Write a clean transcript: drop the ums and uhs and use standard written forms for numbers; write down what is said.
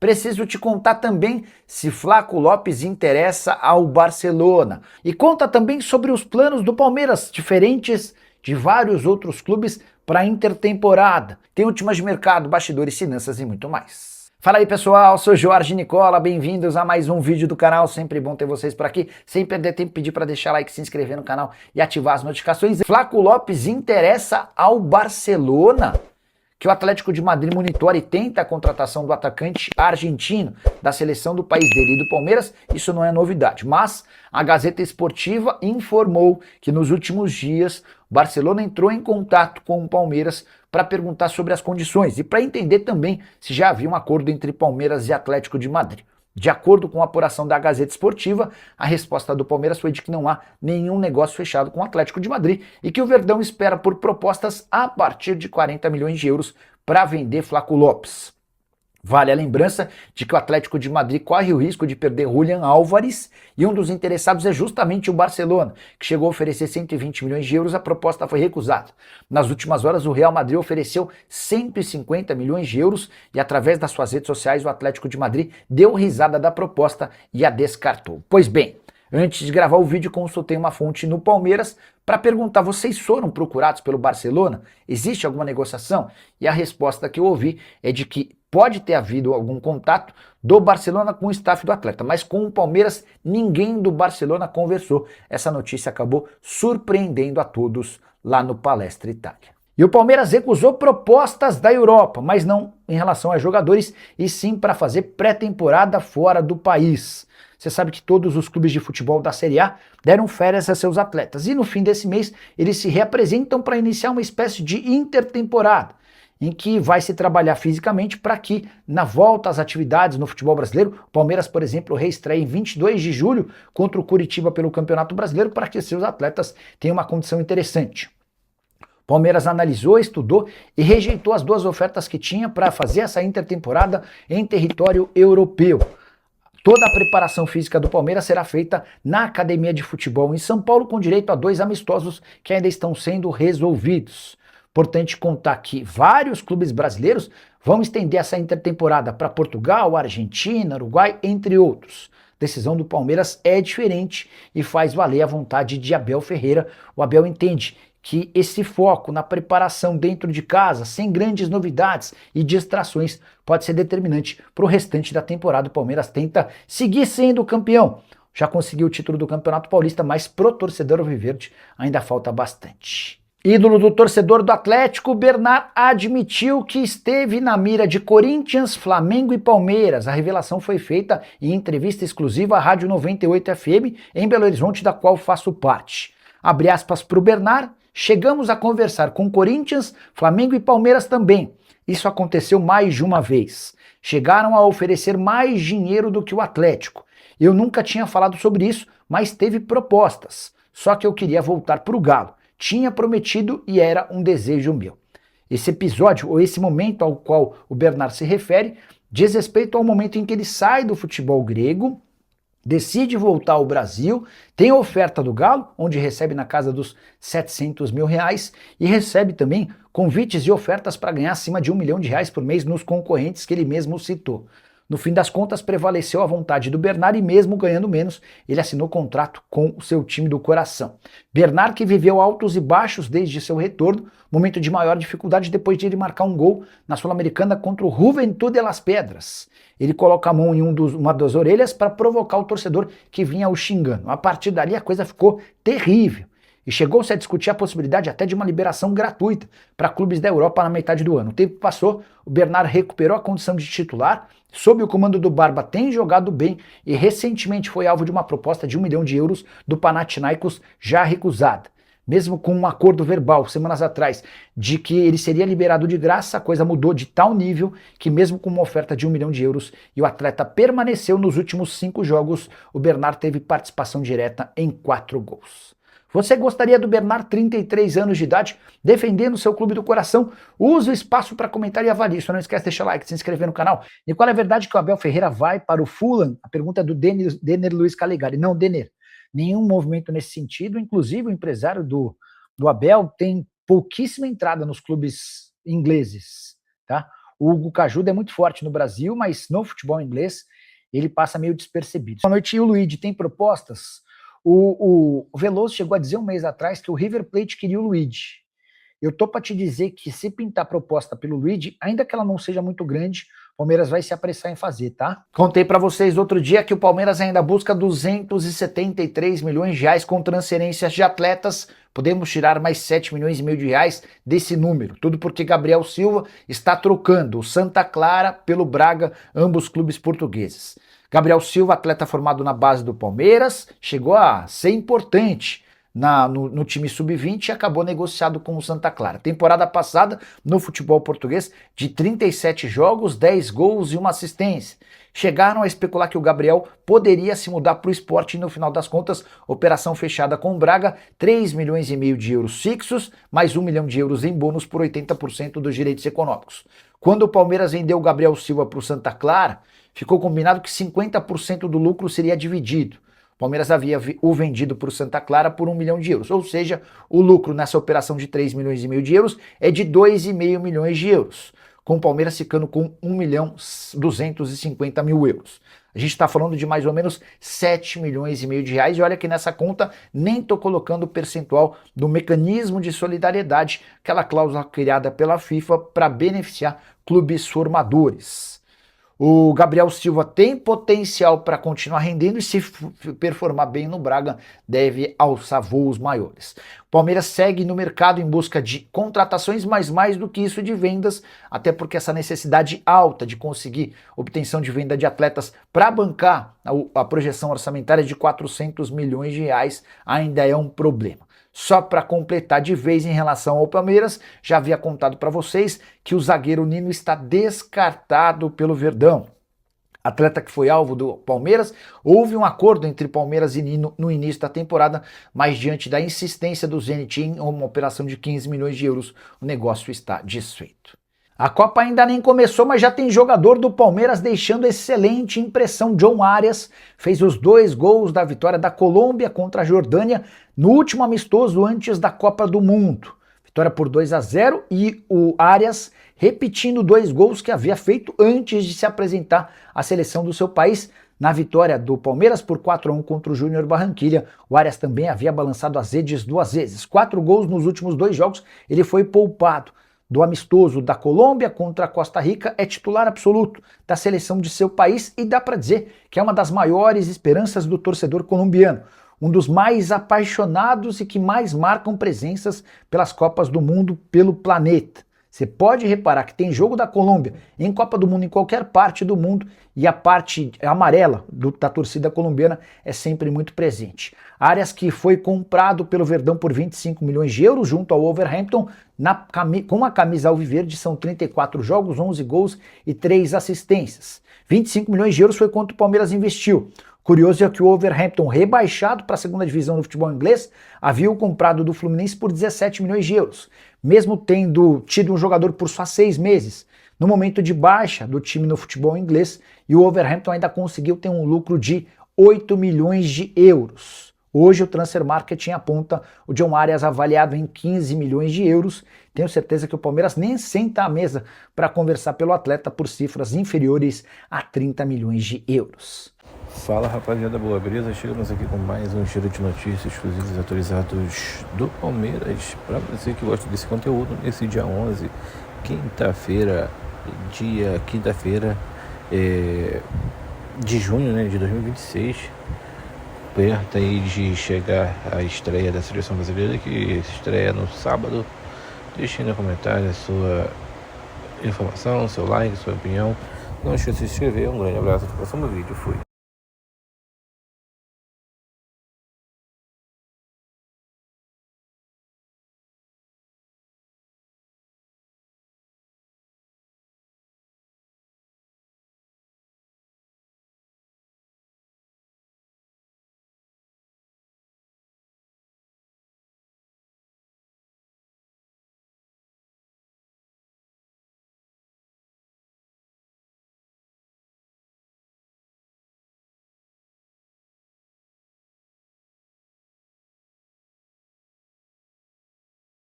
Preciso te contar também se Flaco Lopes interessa ao Barcelona. E conta também sobre os planos do Palmeiras, diferentes de vários outros clubes para a intertemporada. Tem últimas de mercado, bastidores, finanças e muito mais. Fala aí pessoal, sou Jorge Nicola, bem-vindos a mais um vídeo do canal, sempre bom ter vocês por aqui, sem perder tempo, pedir para deixar like, se inscrever no canal e ativar as notificações. Flaco Lopes interessa ao Barcelona? Que o Atlético de Madrid monitora e tenta a contratação do atacante argentino da seleção do país dele e do Palmeiras, isso não é novidade, mas a Gazeta Esportiva informou que nos últimos dias o Barcelona entrou em contato com o Palmeiras para perguntar sobre as condições e para entender também se já havia um acordo entre Palmeiras e Atlético de Madrid. De acordo com a apuração da Gazeta Esportiva, a resposta do Palmeiras foi de que não há nenhum negócio fechado com o Atlético de Madrid e que o Verdão espera por propostas a partir de 40 milhões de euros para vender Flaco Lopes. Vale a lembrança de que o Atlético de Madrid corre o risco de perder Julián Álvares e um dos interessados é justamente o Barcelona, que chegou a oferecer 120 milhões de euros, a proposta foi recusada. Nas últimas horas, o Real Madrid ofereceu 150 milhões de euros e através das suas redes sociais o Atlético de Madrid deu risada da proposta e a descartou. Pois bem, antes de gravar o vídeo, consultei uma fonte no Palmeiras para perguntar: vocês foram procurados pelo Barcelona? Existe alguma negociação? E a resposta que eu ouvi é de que pode ter havido algum contato do Barcelona com o staff do atleta, mas com o Palmeiras ninguém do Barcelona conversou. Essa notícia acabou surpreendendo a todos lá no Palestra Itália. E o Palmeiras recusou propostas da Europa, mas não em relação a jogadores, e sim para fazer pré-temporada fora do país. Você sabe que todos os clubes de futebol da Série A deram férias a seus atletas e no fim desse mês eles se reapresentam para iniciar uma espécie de intertemporada, em que vai se trabalhar fisicamente para que, na volta às atividades no futebol brasileiro, o Palmeiras, por exemplo, reestreie em 22 de julho contra o Curitiba pelo Campeonato Brasileiro para que seus atletas tenham uma condição interessante. O Palmeiras analisou, estudou e rejeitou as duas ofertas que tinha para fazer essa intertemporada em território europeu. Toda a preparação física do Palmeiras será feita na Academia de Futebol em São Paulo, com direito a 2 amistosos que ainda estão sendo resolvidos. Importante contar que vários clubes brasileiros vão estender essa intertemporada para Portugal, Argentina, Uruguai, entre outros. A decisão do Palmeiras é diferente e faz valer a vontade de Abel Ferreira. O Abel entende que esse foco na preparação dentro de casa, sem grandes novidades e distrações, pode ser determinante para o restante da temporada. O Palmeiras tenta seguir sendo campeão. Já conseguiu o título do Campeonato Paulista, mas pro torcedor alviverde ainda falta bastante. Ídolo do torcedor do Atlético, Bernard admitiu que esteve na mira de Corinthians, Flamengo e Palmeiras. A revelação foi feita em entrevista exclusiva à Rádio 98 FM em Belo Horizonte, da qual faço parte. Abre aspas para o Bernard: chegamos a conversar com Corinthians, Flamengo e Palmeiras também. Isso aconteceu mais de uma vez. Chegaram a oferecer mais dinheiro do que o Atlético. Eu nunca tinha falado sobre isso, mas teve propostas. Só que eu queria voltar para o Galo. Tinha prometido e era um desejo meu. Esse episódio, ou esse momento ao qual o Bernard se refere, diz respeito ao momento em que ele sai do futebol grego, decide voltar ao Brasil, tem a oferta do Galo, onde recebe na casa dos 700 mil reais, e recebe também convites e ofertas para ganhar acima de R$1 milhão por mês nos concorrentes que ele mesmo citou. No fim das contas, prevaleceu a vontade do Bernard e mesmo ganhando menos, ele assinou contrato com o seu time do coração. Bernard, que viveu altos e baixos desde seu retorno, momento de maior dificuldade depois de ele marcar um gol na Sul-Americana contra o Juventud de las Pedras. Ele coloca a mão em uma das orelhas para provocar o torcedor que vinha o xingando. A partir dali a coisa ficou terrível. E chegou-se a discutir a possibilidade até de uma liberação gratuita para clubes da Europa na metade do ano. O tempo passou, o Bernard recuperou a condição de titular, sob o comando do Barba tem jogado bem e recentemente foi alvo de uma proposta de 1 milhão de euros do Panathinaikos já recusada. Mesmo com um acordo verbal, semanas atrás, de que ele seria liberado de graça, a coisa mudou de tal nível que mesmo com uma oferta de 1 milhão de euros e o atleta permaneceu nos últimos 5 jogos, o Bernard teve participação direta em 4 gols. Você gostaria do Bernard, 33 anos de idade, defendendo o seu clube do coração? Use o espaço para comentar e avaliar. Só não esquece de deixar o like, se inscrever no canal. E qual é a verdade que o Abel Ferreira vai para o Fulham? A pergunta é do Denner Luiz Calegari. Não, Denner, nenhum movimento nesse sentido. Inclusive o empresário do Abel tem pouquíssima entrada nos clubes ingleses, tá? O Hugo Cajuda é muito forte no Brasil, mas no futebol inglês ele passa meio despercebido. Boa noite, Luigi. Tem propostas? O Veloso chegou a dizer um mês atrás que o River Plate queria o Luigi. Eu tô para te dizer que se pintar proposta pelo Luigi, ainda que ela não seja muito grande, o Palmeiras vai se apressar em fazer, tá? Contei para vocês outro dia que o Palmeiras ainda busca 273 milhões de reais com transferências de atletas. Podemos tirar mais 7 milhões e meio de reais desse número. Tudo porque Gabriel Silva está trocando o Santa Clara pelo Braga, ambos clubes portugueses. Gabriel Silva, atleta formado na base do Palmeiras, chegou a ser importante no time sub-20 e acabou negociado com o Santa Clara. Temporada passada, no futebol português, de 37 jogos, 10 gols e uma assistência. Chegaram a especular que o Gabriel poderia se mudar para o Sport e no final das contas, operação fechada com o Braga, 3 milhões e meio de euros fixos, mais 1 milhão de euros em bônus por 80% dos direitos econômicos. Quando o Palmeiras vendeu o Gabriel Silva para o Santa Clara, ficou combinado que 50% do lucro seria dividido. O Palmeiras havia o vendido para o Santa Clara por 1 milhão de euros, ou seja, o lucro nessa operação de 3 milhões e meio de euros é de 2,5 milhões de euros, com o Palmeiras ficando com 1 milhão 250 mil euros. A gente está falando de mais ou menos 7 milhões e meio de reais, e olha que nessa conta nem estou colocando o percentual do mecanismo de solidariedade, aquela cláusula criada pela FIFA para beneficiar clubes formadores. O Gabriel Silva tem potencial para continuar rendendo e se performar bem no Braga deve alçar voos maiores. O Palmeiras segue no mercado em busca de contratações, mas mais do que isso de vendas, até porque essa necessidade alta de conseguir obtenção de venda de atletas para bancar a projeção orçamentária de 400 milhões de reais ainda é um problema. Só para completar de vez em relação ao Palmeiras, já havia contado para vocês que o zagueiro Nino está descartado pelo Verdão. Atleta que foi alvo do Palmeiras, houve um acordo entre Palmeiras e Nino no início da temporada, mas diante da insistência do Zenit em uma operação de 15 milhões de euros, o negócio está desfeito. A Copa ainda nem começou, mas já tem jogador do Palmeiras deixando excelente impressão. John Arias fez os 2 gols da vitória da Colômbia contra a Jordânia no último amistoso antes da Copa do Mundo. Vitória por 2-0 e o Arias repetindo 2 gols que havia feito antes de se apresentar à seleção do seu país. Na vitória do Palmeiras por 4-1 contra o Júnior Barranquilla, o Arias também havia balançado as redes 2 vezes. 4 gols nos últimos 2 jogos, ele foi poupado. Do amistoso da Colômbia contra a Costa Rica, é titular absoluto da seleção de seu país e dá para dizer que é uma das maiores esperanças do torcedor colombiano, um dos mais apaixonados e que mais marcam presenças pelas Copas do Mundo pelo planeta. Você pode reparar que tem jogo da Colômbia em Copa do Mundo em qualquer parte do mundo e a parte amarela da torcida colombiana é sempre muito presente. Arias, que foi comprado pelo Verdão por 25 milhões de euros junto ao Wolverhampton, com a camisa alviverde, são 34 jogos, 11 gols e 3 assistências. 25 milhões de euros foi quanto o Palmeiras investiu. Curioso é que o Wolverhampton, rebaixado para a segunda divisão do futebol inglês, havia o comprado do Fluminense por 17 milhões de euros, mesmo tendo tido um jogador por só 6 meses. No momento de baixa do time no futebol inglês, e o Wolverhampton ainda conseguiu ter um lucro de 8 milhões de euros. Hoje o Transfer Market aponta o John Arias avaliado em 15 milhões de euros. Tenho certeza que o Palmeiras nem senta à mesa para conversar pelo atleta por cifras inferiores a 30 milhões de euros. Fala rapaziada, boa, beleza? Chegamos aqui com mais um giro de notícias exclusivos e atualizados do Palmeiras para você que gosta desse conteúdo nesse dia 11, quinta-feira de junho, né, de 2026, perto aí de chegar a estreia da seleção brasileira, que estreia no sábado. Deixe no comentário a sua informação, seu like, sua opinião. Não esqueça de se inscrever. Um grande abraço, até o próximo vídeo. Fui.